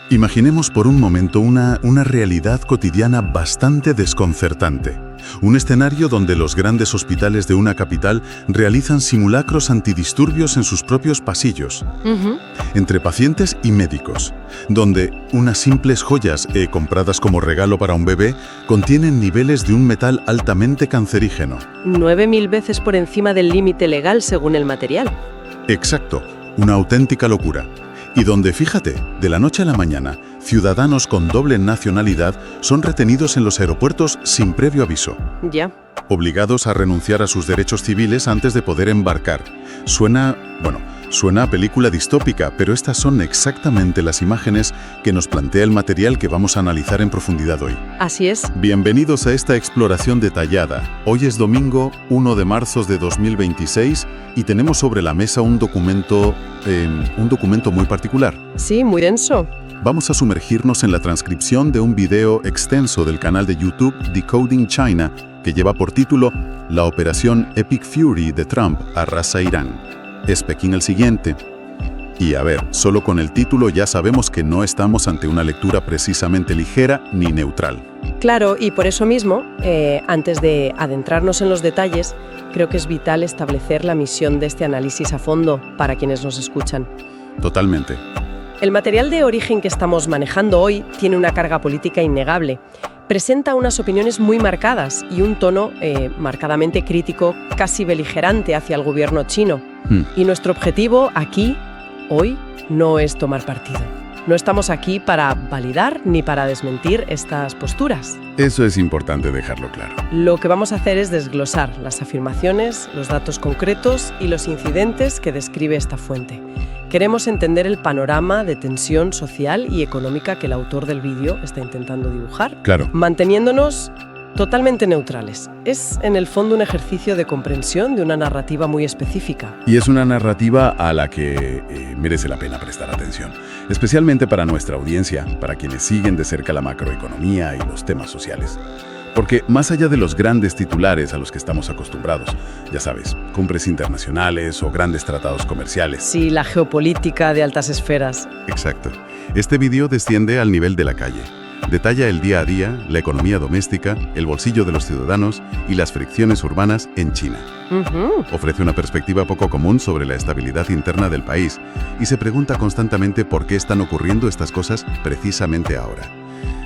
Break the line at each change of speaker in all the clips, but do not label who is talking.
Imaginemos por un momento una realidad cotidiana bastante desconcertante. Un escenario donde los grandes hospitales de una capital realizan simulacros antidisturbios en sus propios pasillos, entre pacientes y médicos, donde unas simples joyas compradas como regalo para un bebé contienen niveles de un metal altamente cancerígeno.
9.000 veces por encima del límite legal según el material.
Exacto, una auténtica locura. Y donde, fíjate, de la noche a la mañana, ciudadanos con doble nacionalidad son retenidos en los aeropuertos sin previo aviso.
Ya.
Obligados a renunciar a sus derechos civiles antes de poder embarcar. Suena a película distópica, pero estas son exactamente las imágenes que nos plantea el material que vamos a analizar en profundidad hoy.
Así es.
Bienvenidos a esta exploración detallada. Hoy es domingo 1 de marzo de 2026 y tenemos sobre la mesa un documento muy particular.
Sí, muy denso.
Vamos a sumergirnos en la transcripción de un video extenso del canal de YouTube Decoding China que lleva por título La operación Epic Fury de Trump arrasa Irán. ¿Es Pekín el siguiente? Y a ver, solo con el título ya sabemos que no estamos ante una lectura precisamente ligera ni neutral.
Claro, y por eso mismo, antes de adentrarnos en los detalles, creo que es vital establecer la misión de este análisis a fondo para quienes nos escuchan.
Totalmente.
El material de origen que estamos manejando hoy tiene una carga política innegable. Presenta unas opiniones muy marcadas y un tono marcadamente crítico, casi beligerante hacia el gobierno chino. Y nuestro objetivo aquí, hoy, no es tomar partido. No estamos aquí para validar ni para desmentir estas posturas.
Eso es importante dejarlo claro.
Lo que vamos a hacer es desglosar las afirmaciones, los datos concretos y los incidentes que describe esta fuente. Queremos entender el panorama de tensión social y económica que el autor del vídeo está intentando dibujar,
Claro.
manteniéndonos totalmente neutrales. Es, en el fondo, un ejercicio de comprensión de una narrativa muy específica.
Y es una narrativa a la que merece la pena prestar atención, especialmente para nuestra audiencia, para quienes siguen de cerca la macroeconomía y los temas sociales. Porque más allá de los grandes titulares a los que estamos acostumbrados, ya sabes, cumbres internacionales o grandes tratados comerciales.
Sí, la geopolítica de altas esferas.
Exacto. Este vídeo desciende al nivel de la calle. Detalla el día a día, la economía doméstica, el bolsillo de los ciudadanos y las fricciones urbanas en China. Ofrece una perspectiva poco común sobre la estabilidad interna del país y se pregunta constantemente por qué están ocurriendo estas cosas precisamente ahora.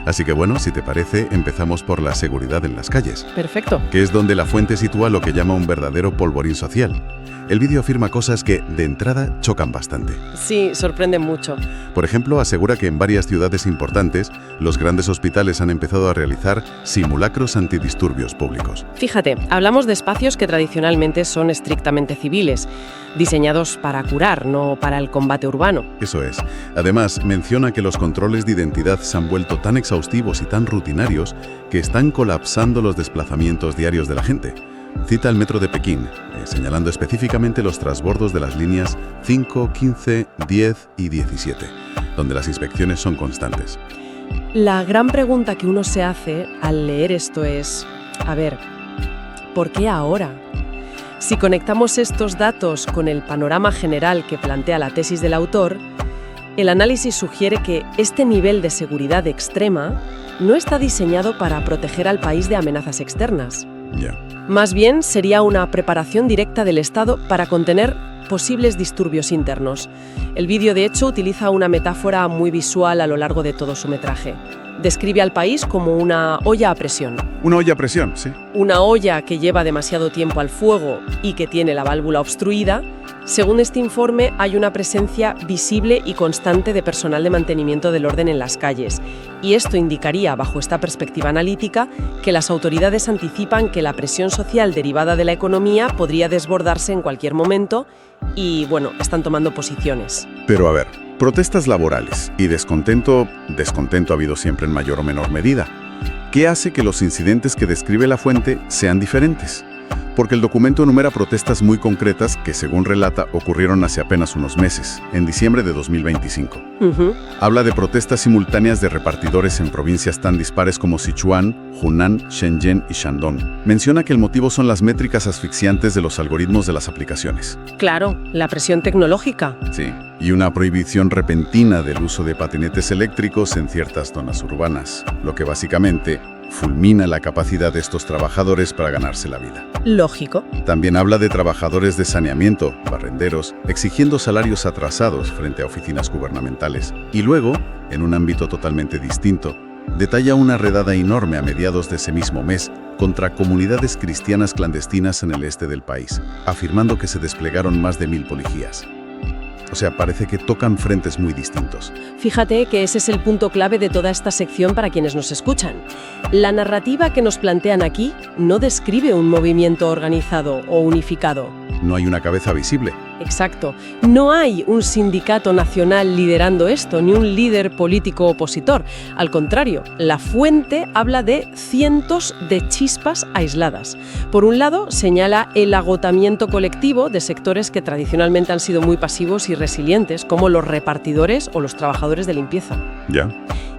Así que bueno, si te parece, empezamos por la seguridad en las calles.
Perfecto.
Que es donde la fuente sitúa lo que llama un verdadero polvorín social. El vídeo afirma cosas que, de entrada, chocan bastante.
Sí, sorprende mucho.
Por ejemplo, asegura que en varias ciudades importantes, los grandes hospitales han empezado a realizar simulacros antidisturbios públicos.
Fíjate, hablamos de espacios que tradicionalmente son estrictamente civiles, diseñados para curar, no para el combate urbano.
Eso es. Además, menciona que los controles de identidad se han vuelto tan exhaustivos y tan rutinarios que están colapsando los desplazamientos diarios de la gente. Cita el metro de Pekín, señalando específicamente los trasbordos de las líneas 5, 15, 10 y 17, donde las inspecciones son constantes.
La gran pregunta que uno se hace al leer esto es, a ver, ¿por qué ahora? Si conectamos estos datos con el panorama general que plantea la tesis del autor, el análisis sugiere que este nivel de seguridad extrema no está diseñado para proteger al país de amenazas externas.
Ya.
Más bien sería una preparación directa del Estado para contener posibles disturbios internos. El vídeo, de hecho, utiliza una metáfora muy visual a lo largo de todo su metraje. Describe al país como una olla a presión.
Una olla a presión, sí.
Una olla que lleva demasiado tiempo al fuego y que tiene la válvula obstruida. Según este informe, hay una presencia visible y constante de personal de mantenimiento del orden en las calles. Y esto indicaría, bajo esta perspectiva analítica, que las autoridades anticipan que la presión social derivada de la economía podría desbordarse en cualquier momento y, bueno, están tomando posiciones.
Pero a ver, protestas laborales y descontento ha habido siempre en mayor o menor medida. ¿Qué hace que los incidentes que describe la fuente sean diferentes? porque el documento enumera protestas muy concretas que, según relata, ocurrieron hace apenas unos meses, en diciembre de 2025. Habla de protestas simultáneas de repartidores en provincias tan dispares como Sichuan, Hunan, Shenzhen y Shandong. Menciona que el motivo son las métricas asfixiantes de los algoritmos de las aplicaciones.
Claro, la presión tecnológica.
Sí, y una prohibición repentina del uso de patinetes eléctricos en ciertas zonas urbanas, lo que básicamente fulmina la capacidad de estos trabajadores para ganarse la vida.
Lógico.
También habla de trabajadores de saneamiento, barrenderos, exigiendo salarios atrasados frente a oficinas gubernamentales. Y luego, en un ámbito totalmente distinto, detalla una redada enorme a mediados de ese mismo mes contra comunidades cristianas clandestinas en el este del país, afirmando que se desplegaron más de 1000 policías. O sea, parece que tocan frentes muy distintos.
Fíjate que ese es el punto clave de toda esta sección para quienes nos escuchan. La narrativa que nos plantean aquí no describe un movimiento organizado o unificado.
No hay una cabeza visible.
Exacto. No hay un sindicato nacional liderando esto, ni un líder político opositor. Al contrario, la fuente habla de cientos de chispas aisladas. Por un lado, señala el agotamiento colectivo de sectores que tradicionalmente han sido muy pasivos y resilientes, como los repartidores o los trabajadores de limpieza.
Ya.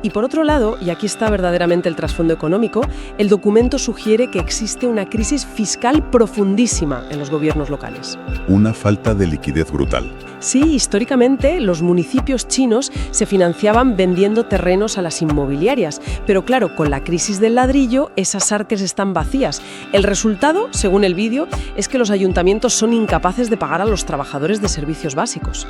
Y por otro lado, y aquí está verdaderamente el trasfondo económico, el documento sugiere que existe una crisis fiscal profundísima en los gobiernos locales.
Una falta de liquidez brutal.
Sí, históricamente los municipios chinos se financiaban vendiendo terrenos a las inmobiliarias, pero claro, con la crisis del ladrillo, esas arcas están vacías. El resultado, según el vídeo, es que los ayuntamientos son incapaces de pagar a los trabajadores de servicios básicos.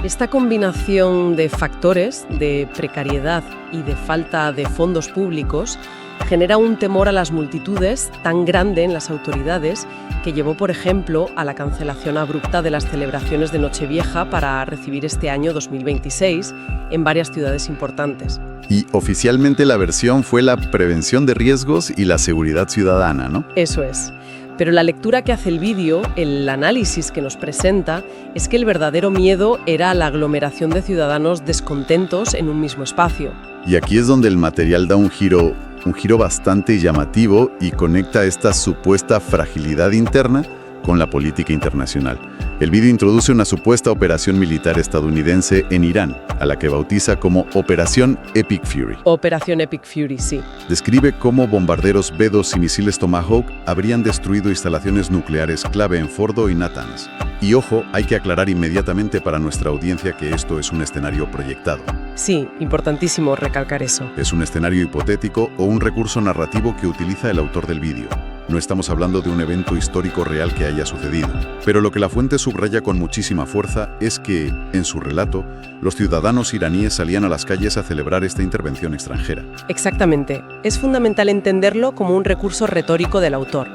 Esta combinación de factores, de precariedad y de falta de fondos públicos, genera un temor a las multitudes tan grande en las autoridades que llevó, por ejemplo, a la cancelación abrupta de las celebraciones de Nochevieja para recibir este año 2026 en varias ciudades importantes.
Y oficialmente la versión fue la prevención de riesgos y la seguridad ciudadana, ¿no?
Eso es. Pero la lectura que hace el vídeo, el análisis que nos presenta, es que el verdadero miedo era la aglomeración de ciudadanos descontentos en un mismo espacio.
Y aquí es donde el material da un giro bastante llamativo y conecta esta supuesta fragilidad interna con la política internacional. El vídeo introduce una supuesta operación militar estadounidense en Irán, a la que bautiza como Operación Epic Fury.
Operación Epic Fury, sí.
Describe cómo bombarderos B-2 y misiles Tomahawk habrían destruido instalaciones nucleares clave en Fordo y Natanz. Y ojo, hay que aclarar inmediatamente para nuestra audiencia que esto es un escenario proyectado.
Sí, importantísimo recalcar eso.
Es un escenario hipotético o un recurso narrativo que utiliza el autor del vídeo. No estamos hablando de un evento histórico real que haya sucedido. Pero lo que la fuente subraya con muchísima fuerza es que, en su relato, los ciudadanos iraníes salían a las calles a celebrar esta intervención extranjera.
Exactamente. Es fundamental entenderlo como un recurso retórico del autor.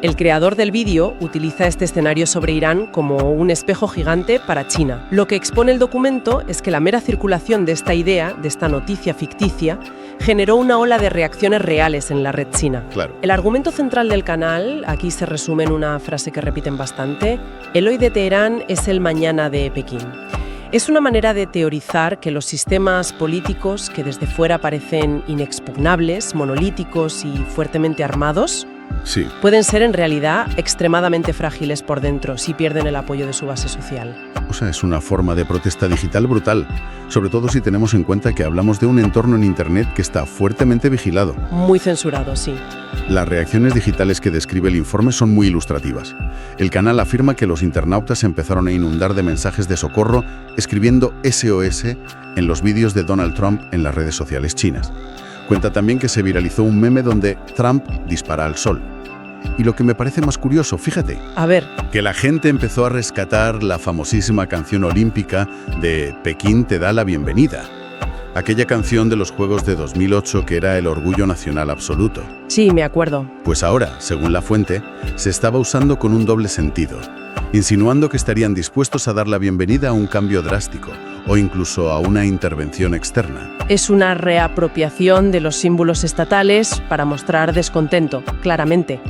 El creador del vídeo utiliza este escenario sobre Irán como un espejo gigante para China. Lo que expone el documento es que la mera circulación de esta idea, de esta noticia ficticia, generó una ola de reacciones reales en la red china.
Claro.
El argumento central del canal, aquí se resume en una frase que repiten bastante: el hoy de Teherán es el mañana de Pekín. Es una manera de teorizar que los sistemas políticos que desde fuera parecen inexpugnables, monolíticos y fuertemente armados,
Sí.
pueden ser en realidad extremadamente frágiles por dentro si pierden el apoyo de su base social.
O sea, es una forma de protesta digital brutal, sobre todo si tenemos en cuenta que hablamos de un entorno en Internet que está fuertemente vigilado.
Muy censurado, sí.
Las reacciones digitales que describe el informe son muy ilustrativas. El canal afirma que los internautas empezaron a inundar de mensajes de socorro escribiendo SOS en los vídeos de Donald Trump en las redes sociales chinas. Cuenta también que se viralizó un meme donde Trump dispara al sol. Y lo que me parece más curioso, fíjate,
A ver,
que la gente empezó a rescatar la famosísima canción olímpica de Pekín te da la bienvenida. Aquella canción de los Juegos de 2008 que era el orgullo nacional absoluto.
sí, me acuerdo.
Pues ahora, según la fuente, se estaba usando con un doble sentido, insinuando que estarían dispuestos a dar la bienvenida a un cambio drástico o incluso a una intervención externa.
Es una reapropiación de los símbolos estatales para mostrar descontento, claramente.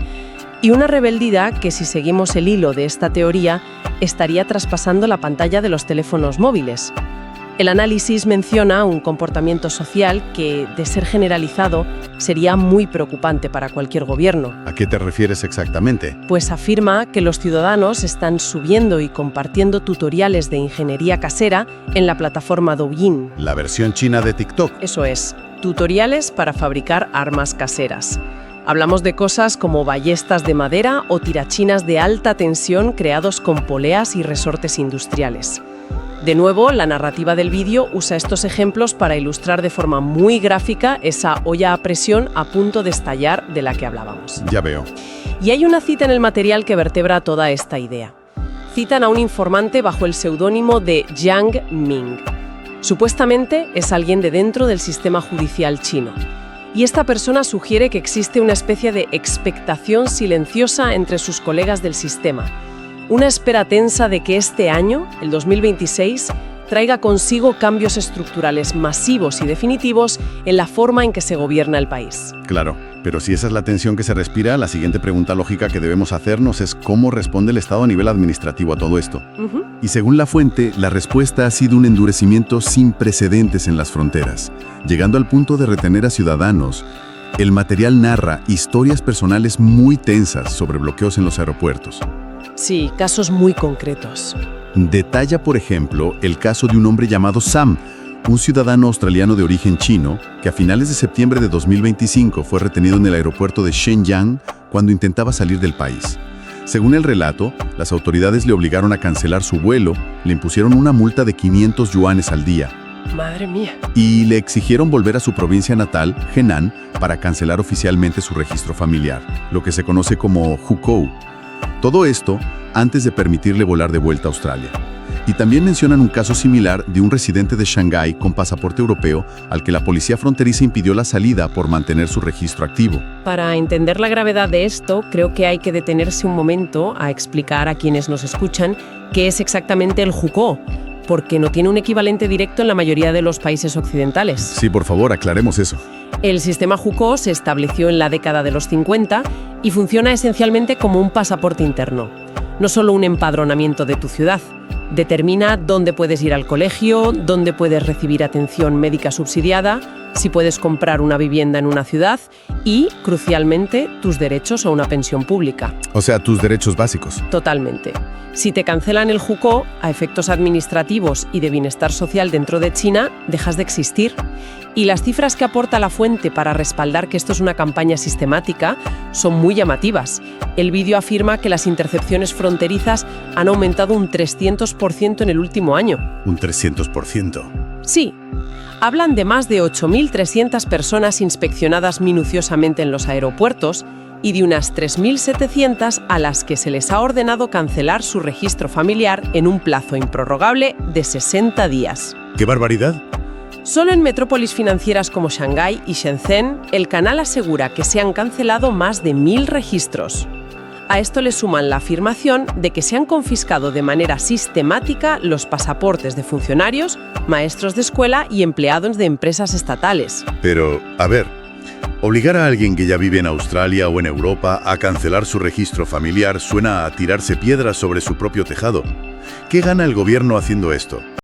Y una rebeldía que, si seguimos el hilo de esta teoría, estaría traspasando la pantalla de los teléfonos móviles. El análisis menciona un comportamiento social que, de ser generalizado, sería muy preocupante para cualquier gobierno.
¿A qué te refieres exactamente?
Pues afirma que los ciudadanos están subiendo y compartiendo tutoriales de ingeniería casera en la plataforma Douyin.
La versión china de TikTok.
Eso es, tutoriales para fabricar armas caseras. Hablamos de cosas como ballestas de madera o tirachinas de alta tensión creados con poleas y resortes industriales. De nuevo, la narrativa del vídeo usa estos ejemplos para ilustrar de forma muy gráfica esa olla a presión a punto de estallar de la que hablábamos.
Ya veo.
Y hay una cita en el material que vertebra toda esta idea. Citan a un informante bajo el seudónimo de Jiang Ming. Supuestamente es alguien de dentro del sistema judicial chino. Y esta persona sugiere que existe una especie de expectación silenciosa entre sus colegas del sistema. Una espera tensa de que este año, el 2026, traiga consigo cambios estructurales masivos y definitivos en la forma en que se gobierna el país.
Claro, pero si esa es la tensión que se respira, la siguiente pregunta lógica que debemos hacernos es cómo responde el Estado a nivel administrativo a todo esto. Y según la fuente, la respuesta ha sido un endurecimiento sin precedentes en las fronteras, llegando al punto de retener a ciudadanos. El material narra historias personales muy tensas sobre bloqueos en los aeropuertos.
Sí, casos muy concretos.
Detalla, por ejemplo, el caso de un hombre llamado Sam, un ciudadano australiano de origen chino, que a finales de septiembre de 2025 fue retenido en el aeropuerto de Shenyang cuando intentaba salir del país. Según el relato, las autoridades le obligaron a cancelar su vuelo, le impusieron una multa de 500 yuanes al día.
Madre mía.
Y le exigieron volver a su provincia natal, Henan, para cancelar oficialmente su registro familiar, lo que se conoce como hukou. Todo esto antes de permitirle volar de vuelta a Australia. Y también mencionan un caso similar de un residente de Shanghái con pasaporte europeo al que la policía fronteriza impidió la salida por mantener su registro activo.
Para entender la gravedad de esto, creo que hay que detenerse un momento a explicar a quienes nos escuchan qué es exactamente el hukou, porque no tiene un equivalente directo en la mayoría de los países occidentales.
Sí, por favor, aclaremos eso.
El sistema hukou se estableció en la década de los 50 y funciona esencialmente como un pasaporte interno. No solo un empadronamiento de tu ciudad. Determina dónde puedes ir al colegio, dónde puedes recibir atención médica subsidiada, si puedes comprar una vivienda en una ciudad y, crucialmente, tus derechos a una pensión pública.
O sea, tus derechos básicos.
Totalmente. Si te cancelan el hukou, a efectos administrativos y de bienestar social dentro de China, dejas de existir. Y las cifras que aporta la fuente para respaldar que esto es una campaña sistemática son muy llamativas. El vídeo afirma que las intercepciones fronterizas han aumentado un 300% en el último año.
Un 300%.
Sí. Hablan de más de 8.300 personas inspeccionadas minuciosamente en los aeropuertos y de unas 3.700 a las que se les ha ordenado cancelar su registro familiar en un plazo improrrogable de 60 días.
¡Qué barbaridad!
Solo en metrópolis financieras como Shanghái y Shenzhen, el canal asegura que se han cancelado más de 1.000 registros. A esto le suman la afirmación de que se han confiscado de manera sistemática los pasaportes de funcionarios, maestros de escuela y empleados de empresas estatales.
Pero, a ver, obligar a alguien que ya vive en Australia o en Europa a cancelar su registro familiar suena a tirarse piedras sobre su propio tejado. ¿Qué gana el gobierno haciendo esto?